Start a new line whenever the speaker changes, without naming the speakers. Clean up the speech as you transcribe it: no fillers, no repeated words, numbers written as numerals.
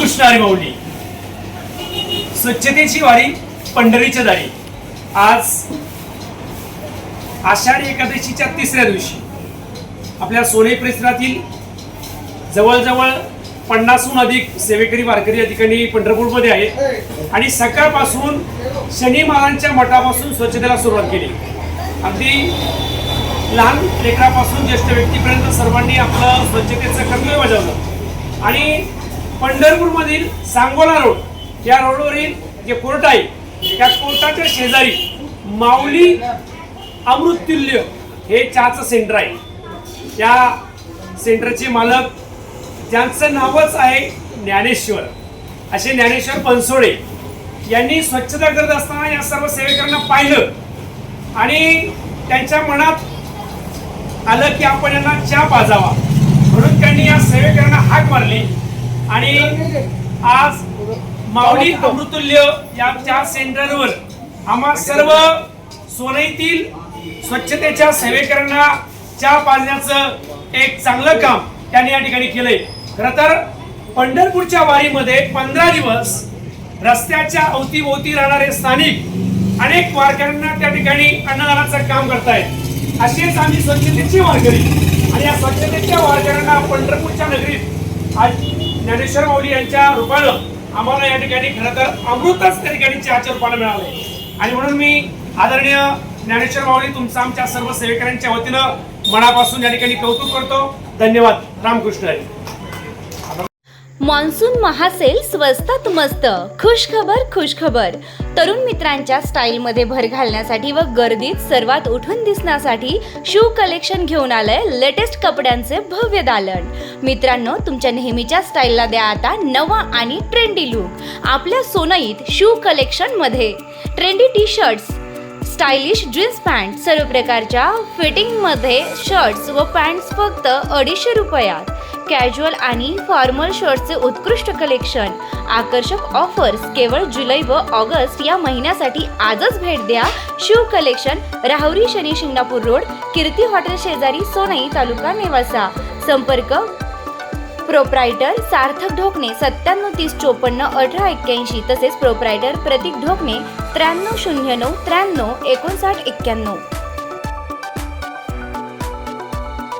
रामकृष्ण हरी माऊली. स्वच्छतेची वारी पंढरीच्या दारी. आज आषाढी एकादशीच्या तिसऱ्या दिवशी आपल्या सोने परिसरातील जवळजवळ 50हून अधिक सेवेकरी वारकरी या ठिकाणी पंढरपूरमध्ये आहेत आणि सकाळपासून शनी महाराजांच्या मठापासून स्वच्छतेला सुरुवात केली. अगदी लहान लेकरापासून ज्येष्ठ व्यक्तीपर्यंत सर्वांनी आपलं स्वच्छतेचं कर्तव्य बजावलं आणि पंढरपूरमधील सांगोला रोड या रोडवरील जे कोर्ट आहे त्या कोर्टाच्या शेजारी माऊली अमृततुल्य हे चहाचं सेंटर आहे. त्या सेंटरचे मालक ज्यांचं नावच आहे ज्ञानेश्वर, असे ज्ञानेश्वर बनसोडे यांनी स्वच्छता करत असताना या सर्व सेवेकरांना पाहिलं आणि त्यांच्या मनात आलं की आपण यांना चहा पाजावा, म्हणून त्यांनी या सेवेकरांना हाक मारली आणि आज माऊली अमृततुल्य या चहा सेंटरवर आम्हा सर्व सोनईतील स्वच्छतेच्या सेवेकरांना चहा पाजण्याचं एक चांगलं काम त्यांनी या ठिकाणी केलंय. खरं तर पंढरपूरच्या वारीमध्ये 15 दिवस रस्त्याच्या अवतीभोवती राहणारे स्थानिक अनेक वारकऱ्यांना त्या ठिकाणी अन्नदानाचं काम करतायत. असेच आम्ही स्वच्छतेची वारकरी आणि या स्वच्छतेच्या वारकऱ्यांना पंढरपूरच्या नगरीत आज ज्ञानेश्वर माऊली यांच्या रूपानं आम्हाला या ठिकाणी खरं तर अमृतच त्या ठिकाणी चहाच्या रूपानं मिळालंय आणि म्हणून मी आदरणीय ज्ञानेश्वर माऊली तुमचं आमच्या सर्व सेवेकऱ्यांच्या वतीनं मनापासून या ठिकाणी कौतुक करतो. धन्यवाद. रामकृष्ण हरी.
मान्सून महासेल स्वस्तात मस्त. खुश खबर. तरुण मित्रांच्या स्टाईलमध्ये भर घालण्यासाठी व गर्दीत सर्वात उठून दिसण्यासाठी शू कलेक्शन घेऊन आलंय लेटेस्ट कपड्यांचे भव्य दालन. मित्रांनो, तुमच्या नेहमीच्या स्टाईलला द्या आता नवा आणि ट्रेंडी लुक. आपल्या सोनईत शू कलेक्शन मध्ये trendy T shirts, stylish jeans pant, सर्व प्रकारच्या फिटिंगमध्ये शर्ट्स व पॅन्ट्स फक्त 250 रुपयात. कॅज्युअल आणि फॉर्मल शर्ट्सचे उत्कृष्ट कलेक्शन, आकर्षक ऑफर्स केवळ जुलै व ऑगस्ट या महिन्यासाठी. आजच भेट द्या shoe collection, Rahuri Shani Shingnapur road, Kirti hotel शेजारी, सोनई, तालुका नेवासा. संपर्क प्रोप्रायटर सार्थक ढोकणे 97 30 54 18 81. तसेच प्रोप्रायटर प्रतीक ढोकणे 93 09 93 59 91.